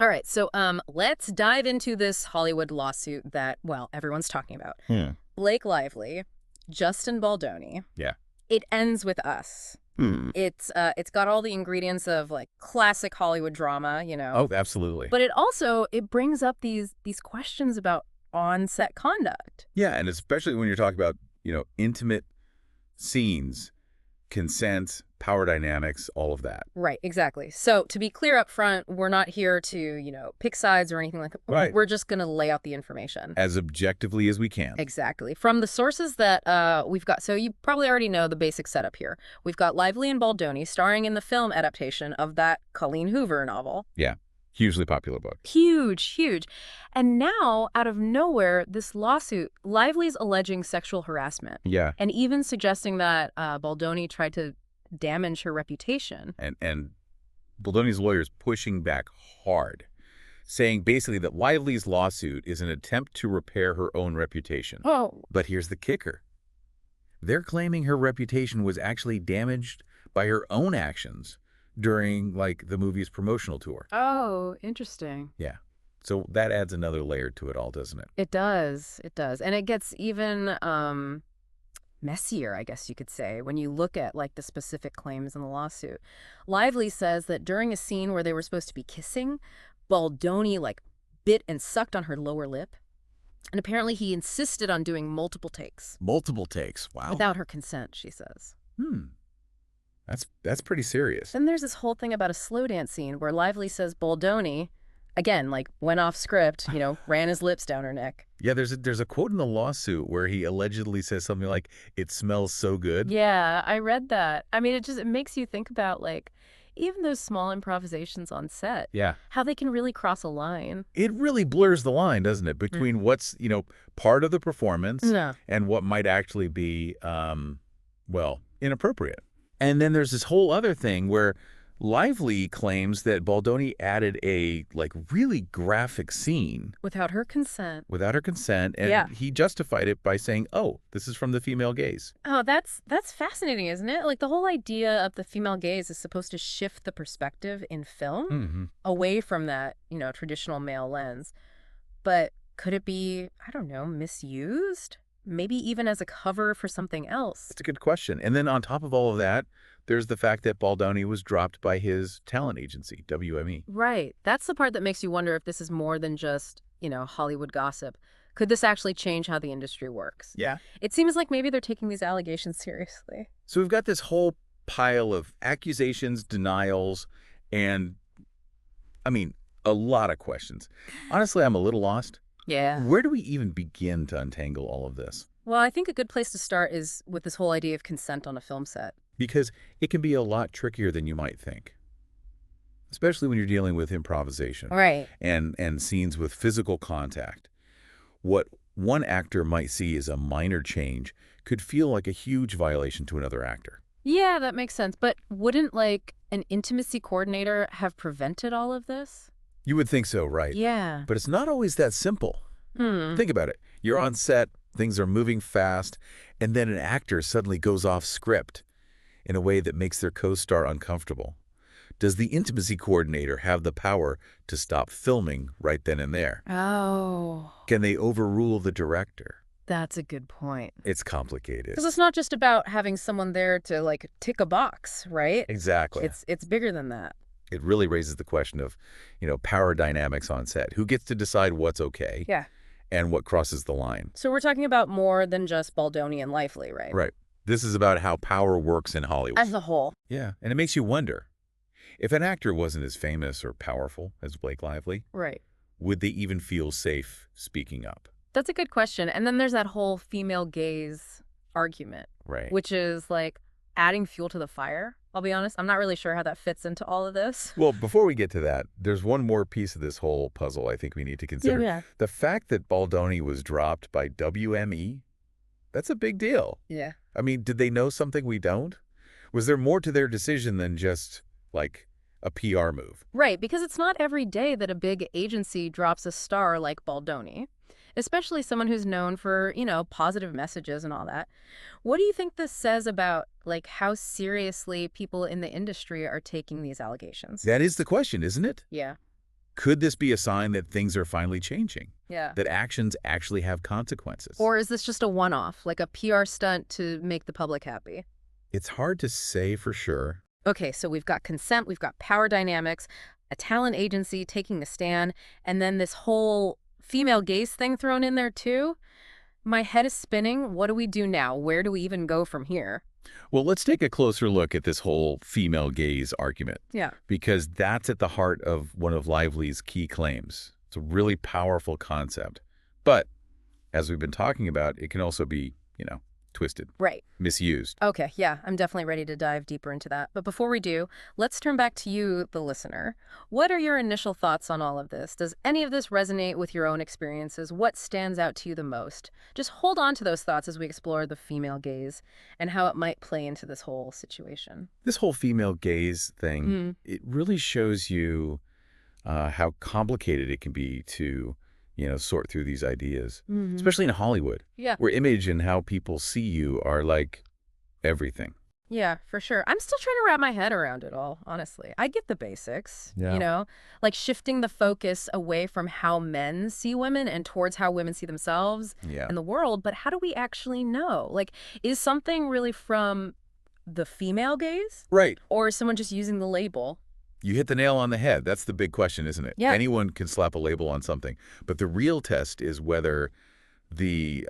All right, so let's dive into this Hollywood lawsuit that, well, everyone's talking about. Hmm. Blake Lively, Justin Baldoni. Yeah. It ends with us. Hmm. It's got all the ingredients of like classic Hollywood drama, Oh, absolutely. but it brings up these questions about on-set conduct. Yeah, and especially when you're talking about, intimate scenes, consent, power dynamics, all of that. Right, exactly. So to be clear up front, we're not here to, pick sides or anything like that. Right. We're just going to lay out the information. As objectively as we can. Exactly. From the sources that we've got. So you probably already know the basic setup here. We've got Lively and Baldoni starring in the film adaptation of that Colleen Hoover novel. Yeah. Hugely popular book. Huge, huge. And now, out of nowhere, this lawsuit, Lively's alleging sexual harassment. Yeah. And even suggesting that Baldoni tried to damage her reputation. And Baldoni's lawyer is pushing back hard, saying basically that Lively's lawsuit is an attempt to repair her own reputation. Oh. But here's the kicker. They're claiming her reputation was actually damaged by her own actions during, the movie's promotional tour. Oh, interesting. Yeah. So that adds another layer to it all, doesn't it? It does. It does. And it gets even messier, I guess you could say, when you look at, the specific claims in the lawsuit. Lively says that during a scene where they were supposed to be kissing, Baldoni, bit and sucked on her lower lip. And apparently he insisted on doing multiple takes. Multiple takes. Wow. Without her consent, she says. That's pretty serious. Then there's this whole thing about a slow dance scene where Lively says Baldoni, again, went off script, ran his lips down her neck. Yeah, there's a quote in the lawsuit where he allegedly says something like, "It smells so good." Yeah, I read that. I mean, it makes you think about, even those small improvisations on set. Yeah. How they can really cross a line. It really blurs the line, doesn't it, between what's, part of the performance Yeah. and what might actually be, inappropriate. And then there's this whole other thing where Lively claims that Baldoni added a, really graphic scene. Without her consent. Without her consent, and he justified it by saying, oh, this is from the female gaze. Oh, that's fascinating, isn't it? The whole idea of the female gaze is supposed to shift the perspective in film away from that, traditional male lens. But could it be, I don't know, misused? Maybe even as a cover for something else. That's a good question. And then on top of all of that, there's the fact that Baldoni was dropped by his talent agency, WME. Right. That's the part that makes you wonder if this is more than just, Hollywood gossip. Could this actually change how the industry works? Yeah. It seems like maybe they're taking these allegations seriously. So we've got this whole pile of accusations, denials, and, a lot of questions. Honestly, I'm a little lost. Yeah. Where do we even begin to untangle all of this? Well, I think a good place to start is with this whole idea of consent on a film set. Because it can be a lot trickier than you might think, especially when you're dealing with improvisation. Right. And scenes with physical contact. What one actor might see as a minor change could feel like a huge violation to another actor. Yeah, that makes sense. But wouldn't, an intimacy coordinator have prevented all of this? You would think so, right? Yeah. But it's not always that simple. Think about it. You're on set, things are moving fast, and then an actor suddenly goes off script in a way that makes their co-star uncomfortable. Does the intimacy coordinator have the power to stop filming right then and there? Oh. Can they overrule the director? That's a good point. It's complicated. Because it's not just about having someone there to, tick a box, right? Exactly. It's bigger than that. It really raises the question of, power dynamics on set. Who gets to decide what's okay? Yeah. And what crosses the line? So we're talking about more than just Baldoni and Lively, right? Right. This is about how power works in Hollywood. As a whole. Yeah. And it makes you wonder, if an actor wasn't as famous or powerful as Blake Lively, Right. would they even feel safe speaking up? That's a good question. And then there's that whole female gaze argument. Right. Which is, adding fuel to the fire. I'll be honest, I'm not really sure how that fits into all of this. Well, before we get to that, there's one more piece of this whole puzzle I think we need to consider. Yeah. The fact that Baldoni was dropped by WME, that's a big deal. Yeah. Did they know something we don't? Was there more to their decision than just, a PR move? Right, because it's not every day that a big agency drops a star like Baldoni, especially someone who's known for, positive messages and all that. What do you think this says about, how seriously people in the industry are taking these allegations? That is the question, isn't it? Yeah. Could this be a sign that things are finally changing? Yeah. That actions actually have consequences? Or is this just a one-off, like a PR stunt to make the public happy? It's hard to say for sure. Okay, so we've got consent, we've got power dynamics, a talent agency taking a stand, and then this whole female gaze thing thrown in there too. My head is spinning. What do we do now? Where do we even go from here? Well, let's take a closer look at this whole female gaze argument, Yeah. because that's at the heart of one of Lively's key claims. It's a really powerful concept. But as we've been talking about, it can also be, twisted, Right. misused. Okay, yeah, I'm definitely ready to dive deeper into that. But before we do, let's turn back to you, the listener. What are your initial thoughts on all of this? Does any of this resonate with your own experiences? What stands out to you the most? Just hold on to those thoughts as we explore the female gaze and how it might play into this whole situation. This whole female gaze thing, Mm. it really shows you how complicated it can be to, sort through these ideas, Mm-hmm. especially in Hollywood, Yeah. where image and how people see you are like everything. Yeah, for sure. I'm still trying to wrap my head around it all, honestly. I get the basics, Yeah. like shifting the focus away from how men see women and towards how women see themselves Yeah. and the world. But how do we actually know? Like, is something really from the female gaze Right. or is someone just using the label? You hit the nail on the head. That's the big question, isn't it? Yeah. Anyone can slap a label on something. But the real test is whether the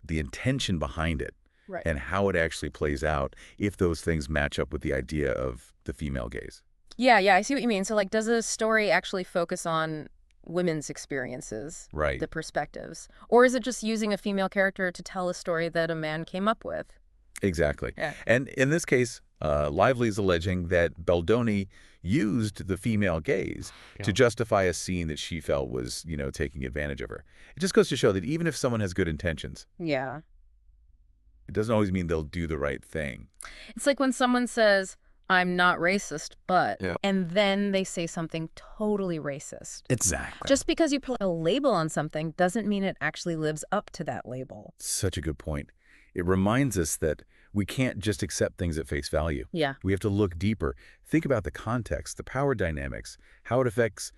intention behind it Right. and how it actually plays out, if those things match up with the idea of the female gaze. Yeah, I see what you mean. So, like, does a story actually focus on women's experiences, Right. the perspectives? Or is it just using a female character to tell a story that a man came up with? Exactly. Yeah. And in this case, Lively is alleging that Baldoni used the female gaze to justify a scene that she felt was, taking advantage of her. It just goes to show that even if someone has good intentions, Yeah. it doesn't always mean they'll do the right thing. It's like when someone says, I'm not racist, but, Yeah. and then they say something totally racist. Exactly. Just because you put a label on something doesn't mean it actually lives up to that label. Such a good point. It reminds us that we can't just accept things at face value. Yeah. We have to look deeper. Think about the context, the power dynamics, how it affects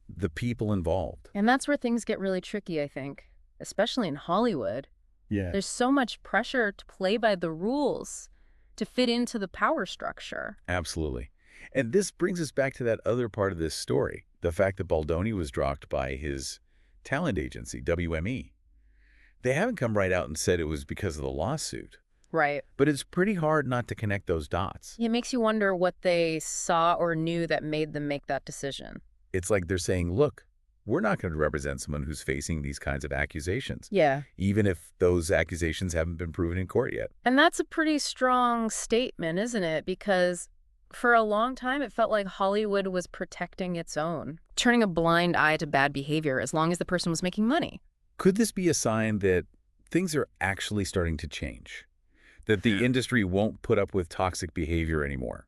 the people involved. And that's where things get really tricky, I think, especially in Hollywood. Yeah. There's so much pressure to play by the rules, to fit into the power structure. Absolutely. And this brings us back to that other part of this story, the fact that Baldoni was dropped by his talent agency, WME. They haven't come right out and said it was because of the lawsuit, Right. but it's pretty hard not to connect those dots. It makes you wonder what they saw or knew that made them make that decision. It's like they're saying, look, we're not going to represent someone who's facing these kinds of accusations, Yeah. even if those accusations haven't been proven in court yet. And that's a pretty strong statement, isn't it? Because for a long time, it felt like Hollywood was protecting its own, turning a blind eye to bad behavior as long as the person was making money. Could this be a sign that things are actually starting to change? That the industry won't put up with toxic behavior anymore,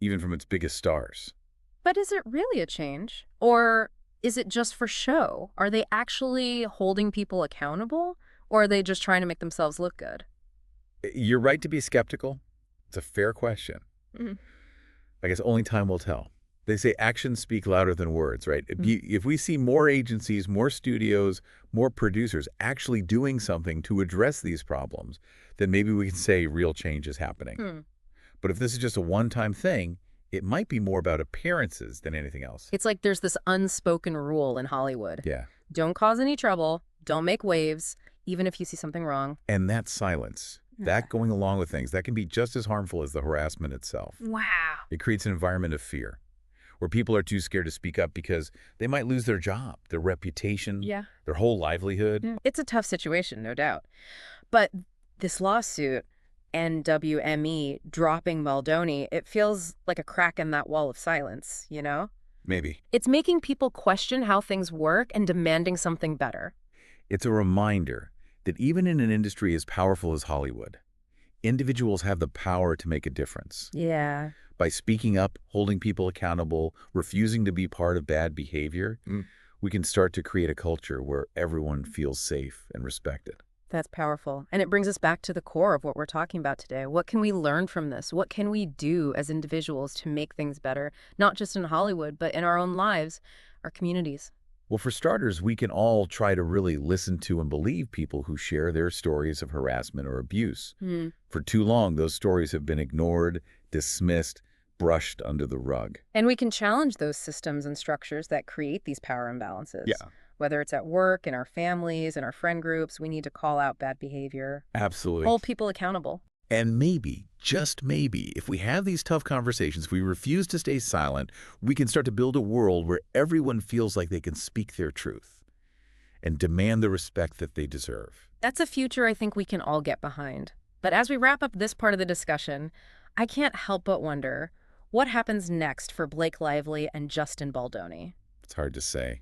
even from its biggest stars? But is it really a change? Or is it just for show? Are they actually holding people accountable? Or are they just trying to make themselves look good? You're right to be skeptical. It's a fair question. Mhm. I guess only time will tell. They say actions speak louder than words, right? If we see more agencies, more studios, more producers actually doing something to address these problems, then maybe we can say real change is happening. Hmm. But if this is just a one-time thing, it might be more about appearances than anything else. It's like there's this unspoken rule in Hollywood. Yeah. Don't cause any trouble. Don't make waves, even if you see something wrong. And that silence, that going along with things, that can be just as harmful as the harassment itself. Wow. It creates an environment of fear where people are too scared to speak up because they might lose their job, their reputation, Yeah. their whole livelihood. It's a tough situation, no doubt. But this lawsuit and WME dropping Baldoni, it feels like a crack in that wall of silence, you know? Maybe. It's making people question how things work and demanding something better. It's a reminder that even in an industry as powerful as Hollywood, individuals have the power to make a difference. Yeah. By speaking up, holding people accountable, refusing to be part of bad behavior, we can start to create a culture where everyone feels safe and respected. That's powerful. And it brings us back to the core of what we're talking about today. What can we learn from this? What can we do as individuals to make things better, not just in Hollywood, but in our own lives, our communities. Well, for starters, we can all try to really listen to and believe people who share their stories of harassment or abuse. Hmm. For too long, those stories have been ignored, dismissed, brushed under the rug. And we can challenge those systems and structures that create these power imbalances. Yeah, Whether it's at work, in our families, in our friend groups, we need to call out bad behavior, absolutely. hold people accountable. And maybe, just maybe, if we have these tough conversations, if we refuse to stay silent, we can start to build a world where everyone feels like they can speak their truth and demand the respect that they deserve. That's a future I think we can all get behind. But as we wrap up this part of the discussion, I can't help but wonder, what happens next for Blake Lively and Justin Baldoni? It's hard to say.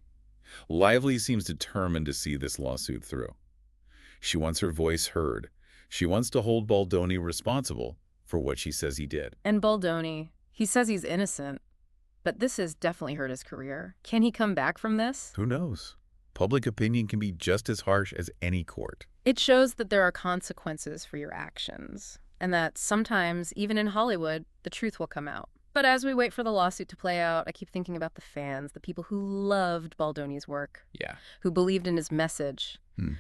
Lively seems determined to see this lawsuit through. She wants her voice heard. She wants to hold Baldoni responsible for what she says he did. And Baldoni, he says he's innocent, but this has definitely hurt his career. Can he come back from this? Who knows? Public opinion can be just as harsh as any court. It shows that there are consequences for your actions, and that sometimes, even in Hollywood, the truth will come out. But as we wait for the lawsuit to play out, I keep thinking about the fans, the people who loved Baldoni's work, Yeah. who believed in his message. Hmm.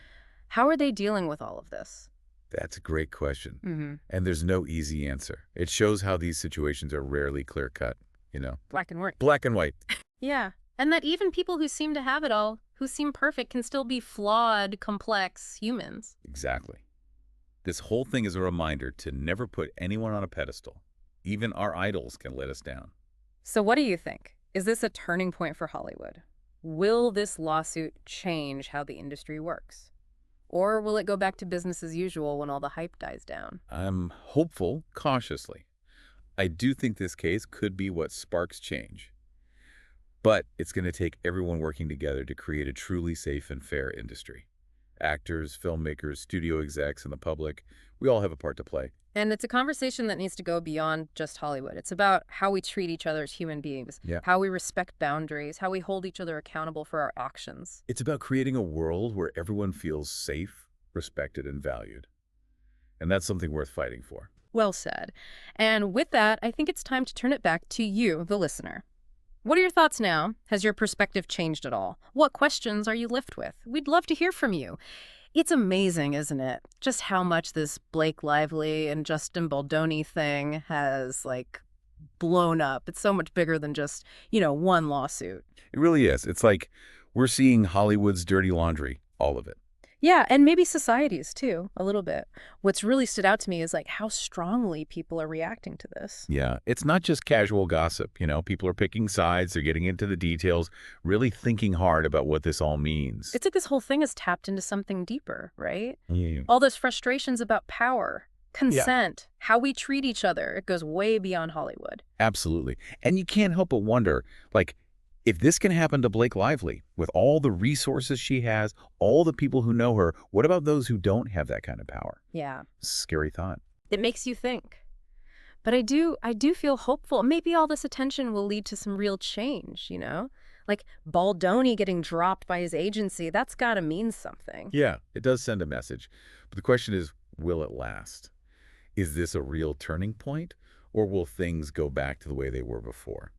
How are they dealing with all of this? That's a great question. Mm-hmm. And there's no easy answer. It shows how these situations are rarely clear-cut, you know? Black and white. Black and white. Yeah. And that even people who seem to have it all, who seem perfect, can still be flawed, complex humans. Exactly. This whole thing is a reminder to never put anyone on a pedestal. Even our idols can let us down. So what do you think? Is this a turning point for Hollywood? Will this lawsuit change how the industry works? Or will it go back to business as usual when all the hype dies down? I'm hopeful, cautiously. I do think this case could be what sparks change. But it's going to take everyone working together to create a truly safe and fair industry. Actors, filmmakers, studio execs, and the public, we all have a part to play. And it's a conversation that needs to go beyond just Hollywood. It's about how we treat each other as human beings, Yeah. how we respect boundaries, how we hold each other accountable for our actions. It's about creating a world where everyone feels safe, respected, and valued. And that's something worth fighting for. Well said. And with that, I think it's time to turn it back to you, the listener. What are your thoughts now? Has your perspective changed at all? What questions are you left with? We'd love to hear from you. It's amazing, isn't it? Just how much this Blake Lively and Justin Baldoni thing has, blown up. It's so much bigger than just, one lawsuit. It really is. It's like we're seeing Hollywood's dirty laundry, all of it. Yeah, and maybe societies, too, a little bit. What's really stood out to me is, how strongly people are reacting to this. Yeah, it's not just casual gossip. People are picking sides, they're getting into the details, really thinking hard about what this all means. It's like this whole thing has tapped into something deeper, right? Yeah. All those frustrations about power, consent, how we treat each other. It goes way beyond Hollywood. Absolutely. And you can't help but wonder, if this can happen to Blake Lively, with all the resources she has, all the people who know her, what about those who don't have that kind of power? Yeah. Scary thought. It makes you think. But I do feel hopeful. Maybe all this attention will lead to some real change, Like Baldoni getting dropped by his agency, that's got to mean something. Yeah, it does send a message. But the question is, will it last? Is this a real turning point, or will things go back to the way they were before?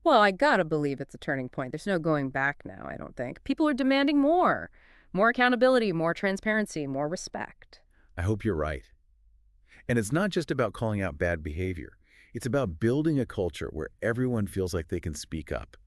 Well, I gotta believe it's a turning point. There's no going back now, I don't think. People are demanding more. More accountability, more transparency, more respect. I hope you're right. And it's not just about calling out bad behavior. It's about building a culture where everyone feels like they can speak up,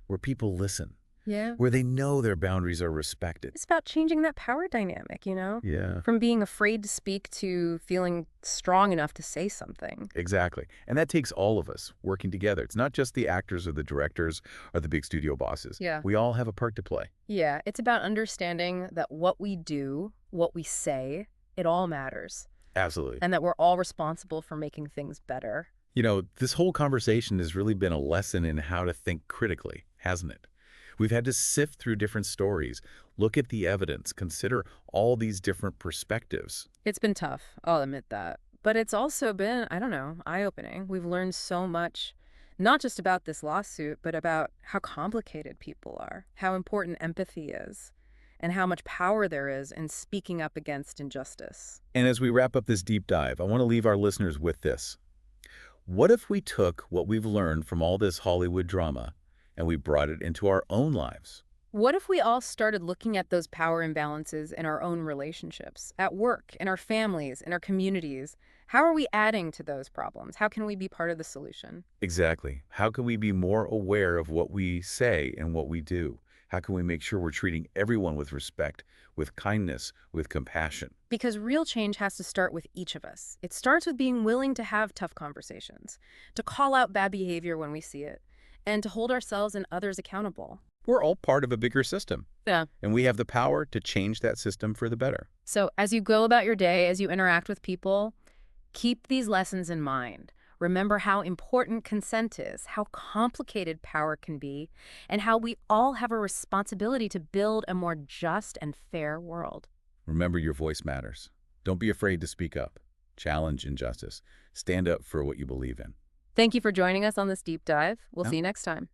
where people listen, Yeah. where they know their boundaries are respected. It's about changing that power dynamic, Yeah, From being afraid to speak to feeling strong enough to say something. exactly. And that takes all of us working together. It's not just the actors or the directors or the big studio bosses. Yeah. We all have a part to play. Yeah, it's about understanding that what we do, what we say, it all matters. Absolutely. And that we're all responsible for making things better. This whole conversation has really been a lesson in how to think critically, hasn't it? We've had to sift through different stories, look at the evidence, consider all these different perspectives. It's been tough, I'll admit that. But it's also been, eye-opening. We've learned so much, not just about this lawsuit, but about how complicated people are, how important empathy is, and how much power there is in speaking up against injustice. And as we wrap up this deep dive, I want to leave our listeners with this. What if we took what we've learned from all this Hollywood drama and we brought it into our own lives. What if we all started looking at those power imbalances in our own relationships, at work, in our families, in our communities? How are we adding to those problems? How can we be part of the solution? Exactly. How can we be more aware of what we say and what we do? How can we make sure we're treating everyone with respect, with kindness, with compassion? Because real change has to start with each of us. It starts with being willing to have tough conversations, to call out bad behavior when we see it, and to hold ourselves and others accountable. We're all part of a bigger system, Yeah. and we have the power to change that system for the better. So as you go about your day, as you interact with people, keep these lessons in mind. Remember how important consent is, how complicated power can be, and how we all have a responsibility to build a more just and fair world. Remember, your voice matters. Don't be afraid to speak up. Challenge injustice. Stand up for what you believe in. Thank you for joining us on this deep dive. We'll No? see you next time.